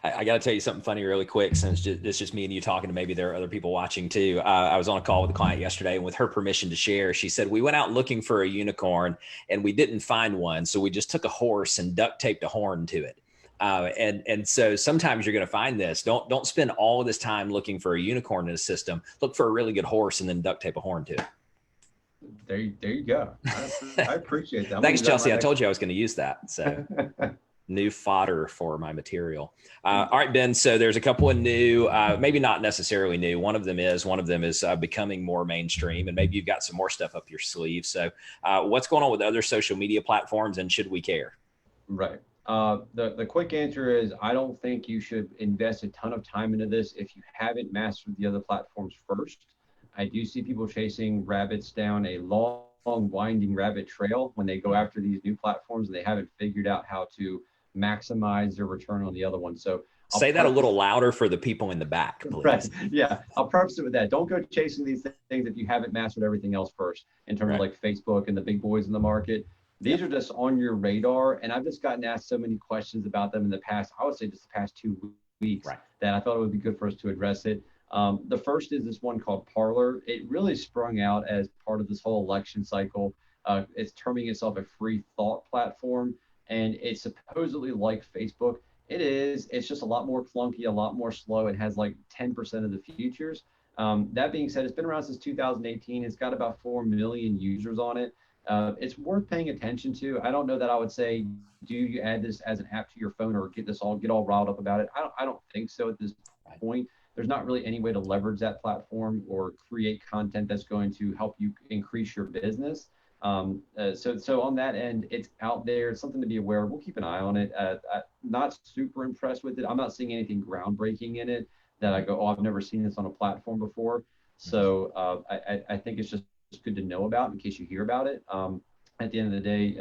I got to tell you something funny really quick, since it's just me and you talking, and maybe there are other people watching too. I was on a call with a client yesterday, and with her permission to share, she said, we went out looking for a unicorn and we didn't find one. So we just took a horse and duct taped a horn to it. And so sometimes you're going to find this. Don't spend all of this time looking for a unicorn in a system. Look for a really good horse and then duct tape a horn to it. There you go. I appreciate that. Thanks, Chelsea. I told you I was going to use that. So new fodder for my material. All right, Ben. So there's a couple of new, maybe not necessarily new. One of them is becoming more mainstream, and maybe you've got some more stuff up your sleeve. So what's going on with other social media platforms, and should we care? Right. The quick answer is, I don't think you should invest a ton of time into this if you haven't mastered the other platforms first. I do see people chasing rabbits down a long, winding rabbit trail when they go after these new platforms, and they haven't figured out how to maximize their return on the other one. So say that a little louder for the people in the back, please. Right. Yeah, I'll preface it with that. Don't go chasing these things if you haven't mastered everything else first, in terms of like Facebook and the big boys in the market. These are just on your radar, and I've just gotten asked so many questions about them in the past. I would say just the past 2 weeks that I thought it would be good for us to address it. The first is this one called Parler. It really sprung out as part of this whole election cycle. It's terming itself a free thought platform, and it's supposedly like Facebook. It is. It's just a lot more clunky, a lot more slow. It has like 10% of the features. That being said, it's been around since 2018. It's got about 4 million users on it. It's worth paying attention to. I don't know that I would say, do you add this as an app to your phone or get all riled up about it? I don't think so at this point. There's not really any way to leverage that platform or create content that's going to help you increase your business. So on that end, it's out there. It's something to be aware of. We'll keep an eye on it. I'm not super impressed with it. I'm not seeing anything groundbreaking in it that I go, oh, I've never seen this on a platform before. So I think it's just good to know about in case you hear about it. At the end of the day,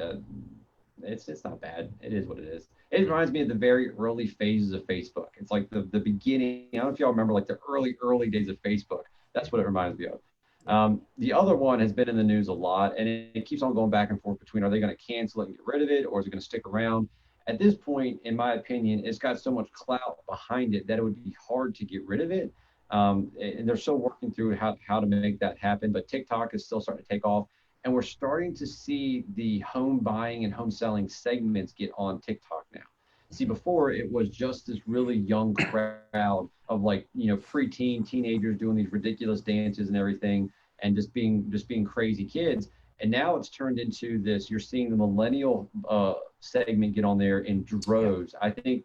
it's not bad. It is what it is. It reminds me of the very early phases of Facebook. It's like the beginning. I don't know if y'all remember like the early days of Facebook. That's what it reminds me of. The other one has been in the news a lot, and it keeps on going back and forth between, are they going to cancel it and get rid of it, or is it going to stick around? At this point, in my opinion, it's got so much clout behind it that it would be hard to get rid of it. And they're still working through how to make that happen, but TikTok is still starting to take off. And we're starting to see the home buying and home selling segments get on TikTok now. See, before it was just this really young crowd of like, preteen teenagers doing these ridiculous dances and everything, and just being crazy kids. And now it's turned into this. You're seeing the millennial segment get on there in droves. I think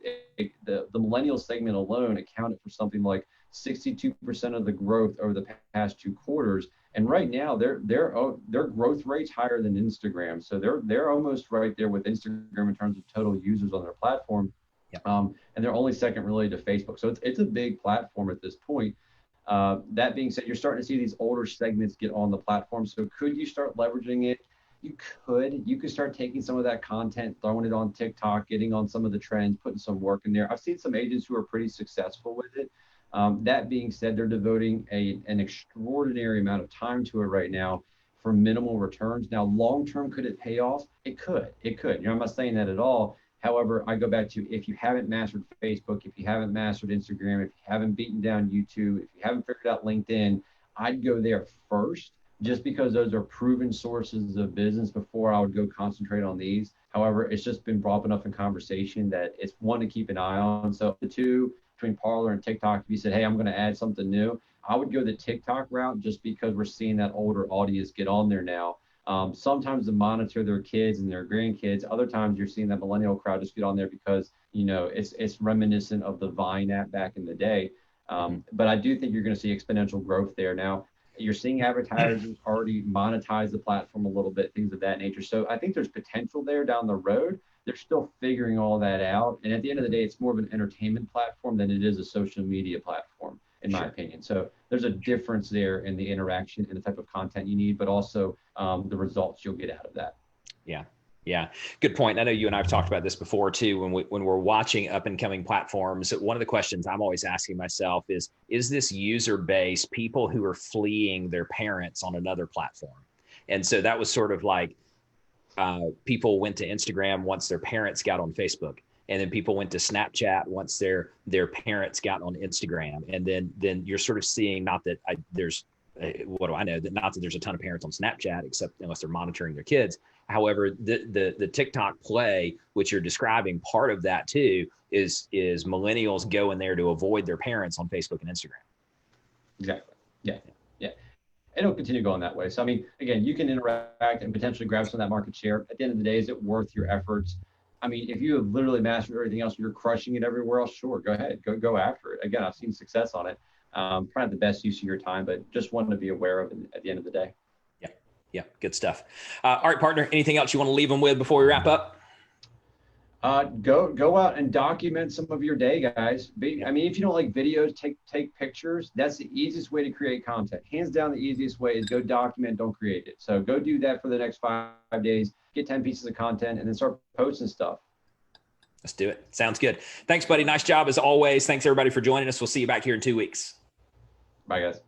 the millennial segment alone accounted for something like 62% of the growth over the past 2 quarters. And right now, their growth rate's higher than Instagram. So they're almost right there with Instagram in terms of total users on their platform. Yep. And they're only second really to Facebook. So it's a big platform at this point. That being said, you're starting to see these older segments get on the platform. So could you start leveraging it? You could start taking some of that content, throwing it on TikTok, getting on some of the trends, putting some work in there. I've seen some agents who are pretty successful with it. That being said, they're devoting an extraordinary amount of time to it right now for minimal returns. Now, long-term, could it pay off? It could. I'm not saying that at all. However, I go back to, if you haven't mastered Facebook, if you haven't mastered Instagram, if you haven't beaten down YouTube, if you haven't figured out LinkedIn, I'd go there first, just because those are proven sources of business before I would go concentrate on these. However, it's just been brought enough in conversation that it's one to keep an eye on. So the two, between Parler and TikTok, if you said, hey, I'm going to add something new, I would go the TikTok route, just because we're seeing that older audience get on there now. Sometimes to monitor their kids and their grandkids. Other times you're seeing that millennial crowd just get on there because, it's reminiscent of the Vine app back in the day. But I do think you're going to see exponential growth there. Now, you're seeing advertisers already monetize the platform a little bit, things of that nature. So I think there's potential there down the road. They're still figuring all that out. And at the end of the day, it's more of an entertainment platform than it is a social media platform, in my opinion. So there's a difference there in the interaction and the type of content you need, but also the results you'll get out of that. Yeah. Good point. I know you and I have talked about this before too. When we're watching up and coming platforms, one of the questions I'm always asking myself is this user base people who are fleeing their parents on another platform? And so that was sort of like, people went to Instagram once their parents got on Facebook, and then people went to Snapchat once their parents got on Instagram. And then you're sort of seeing, not that there's, what do I know, that not that there's a ton of parents on Snapchat, except unless they're monitoring their kids. However, the TikTok play, which you're describing, part of that too is millennials going there to avoid their parents on Facebook and Instagram. Exactly. Yeah. And it'll continue going that way. So, I mean, again, you can interact and potentially grab some of that market share. At the end of the day, is it worth your efforts? I mean, if you have literally mastered everything else, you're crushing it everywhere else, sure, go ahead, go after it. Again, I've seen success on it. Probably not the best use of your time, but just wanted to be aware of it at the end of the day. Yeah, good stuff. All right, partner, anything else you want to leave them with before we wrap up? Go out and document some of your day, guys. I mean, if you don't like videos, take pictures. That's the easiest way to create content. Hands down, the easiest way is go document, don't create it. So go do that for the next 5 days, get 10 pieces of content, and then start posting stuff. Let's do it. Sounds good. Thanks, buddy. Nice job as always. Thanks everybody for joining us. We'll see you back here in 2 weeks. Bye, guys.